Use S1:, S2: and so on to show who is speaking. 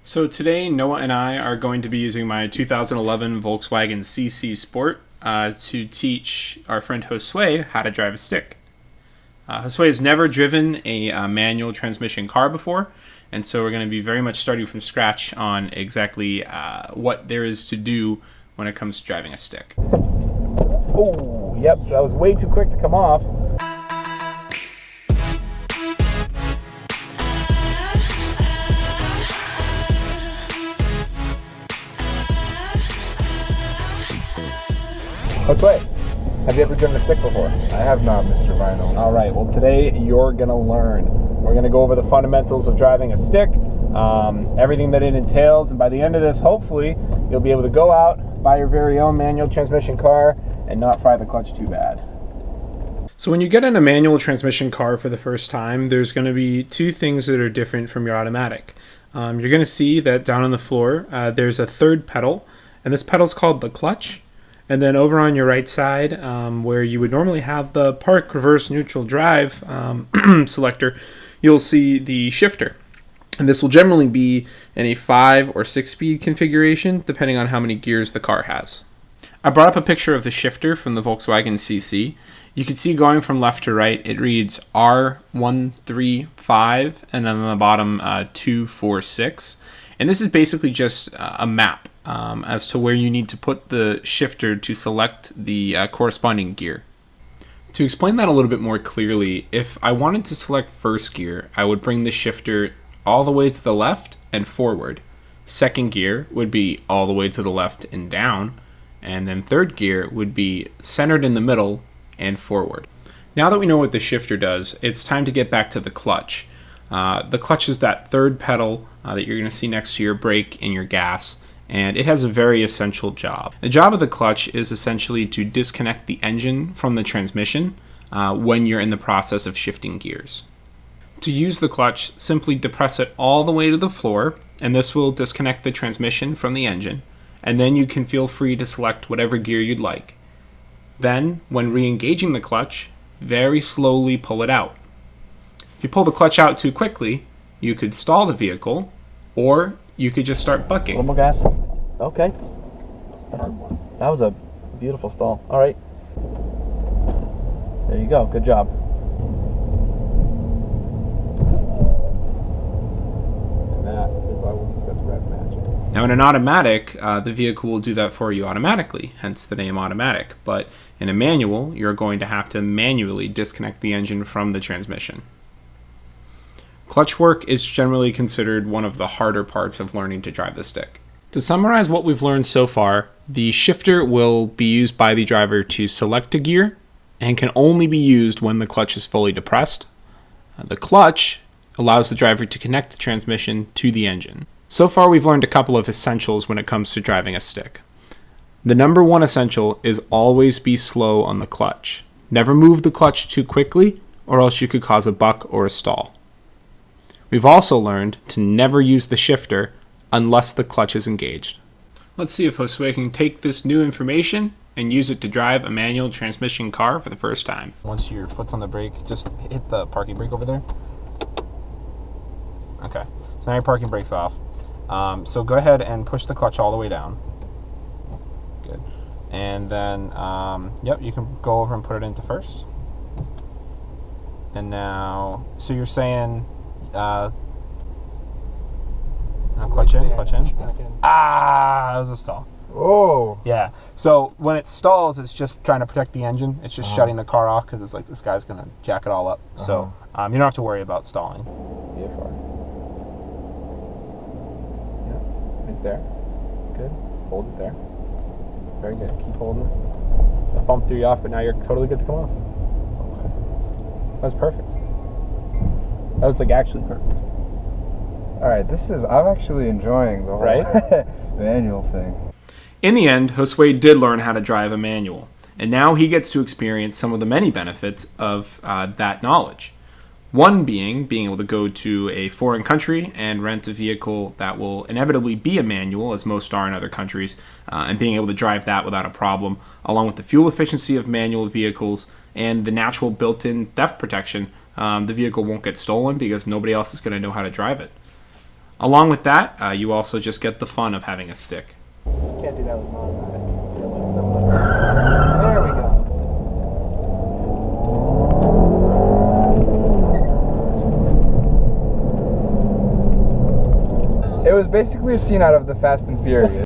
S1: So today, Noah and I are going to be using my 2011 Volkswagen CC Sport to teach our friend Josue how to drive a stick. Josue has never driven a manual transmission car before, and so we're going to be very much starting from scratch on exactly what there is to do when it comes to driving a stick.
S2: Oh, yep, so that was way too quick to come off. Josue, have you ever driven a stick before?
S3: I have not, Mr. Rhino.
S2: All right, well today you're going to learn. We're going to go over the fundamentals of driving a stick, everything that it entails, and by the end of this, hopefully, you'll be able to go out, buy your very own manual transmission car, and not fry the clutch too bad.
S1: So when you get in a manual transmission car for the first time, there's going to be two things that are different from your automatic. You're going to see that down on the floor, there's a third pedal, and this pedal is called the clutch. And then over on your right side, where you would normally have the park, reverse, neutral, drive selector, you'll see the shifter. And this will generally be in a 5 or 6 speed configuration, depending on how many gears the car has. I brought up a picture of the shifter from the Volkswagen CC. You can see going from left to right, it reads R135, and then on the bottom, 246. And this is basically just a map as to where you need to put the shifter to select the corresponding gear. To explain that a little bit more clearly, if I wanted to select first gear, I would bring the shifter all the way to the left and forward. Second gear would be all the way to the left and down, and then third gear would be centered in the middle and forward. Now that we know what the shifter does, it's time to get back to the clutch. The clutch is that third pedal that you're going to see next to your brake and your gas, and it has a very essential job. The job of the clutch is essentially to disconnect the engine from the transmission when you're in the process of shifting gears. To use the clutch, simply depress it all the way to the floor, and this will disconnect the transmission from the engine, and then you can feel free to select whatever gear you'd like. Then, when re-engaging the clutch, very slowly pull it out. If you pull the clutch out too quickly, you could stall the vehicle, or you could just start
S2: A
S1: bucking.
S2: little more gas. Okay. That was a beautiful stall. All right. There you go. Good job.
S3: And that is why we'll discuss red magic.
S1: Now in an automatic, the vehicle will do that for you automatically, hence the name automatic. But in a manual, you're going to have to manually disconnect the engine from the transmission. Clutch work is generally considered one of the harder parts of learning to drive the stick. To summarize what we've learned so far, the shifter will be used by the driver to select a gear and can only be used when the clutch is fully depressed. The clutch allows the driver to connect the transmission to the engine. So far we've learned a couple of essentials when it comes to driving a stick. The number one essential is always be slow on the clutch. Never move the clutch too quickly, or else you could cause a buck or a stall. We've also learned to never use the shifter unless the clutch is engaged. Let's see if Josue can take this new information and use it to drive a manual transmission car for the first time.
S2: Once your foot's on the brake, just hit the parking brake over there. Okay. So now your parking brake's off. So go ahead and push the clutch all the way down. Good. And then, yep, you can go over and put it into first. And now, so you're saying, now clutch in, clutch in. Ah, that was a stall.
S3: Oh!
S2: Yeah. So when it stalls, it's just trying to protect the engine. It's just shutting the car off because it's like this guy's gonna jack it all up. So you don't have to worry about stalling.
S3: BFR. Yeah, right there. Good. Hold it there.
S2: Very good. Keep holding it. I bumped threw you off, but now you're totally good to come off.
S3: Okay.
S2: That was perfect. That was like actually perfect.
S3: All right, I'm actually enjoying the whole
S2: Right?
S3: manual thing.
S1: In the end, Josue did learn how to drive a manual, and now he gets to experience some of the many benefits of that knowledge. One being able to go to a foreign country and rent a vehicle that will inevitably be a manual, as most are in other countries, and being able to drive that without a problem, along with the fuel efficiency of manual vehicles and the natural built-in theft protection. The vehicle won't get stolen because nobody else is going to know how to drive it. Along with that, you also just get the fun of having a stick.
S3: Can't do that with automatic. It's really similar. There we go. It was basically a scene out of the Fast and Furious.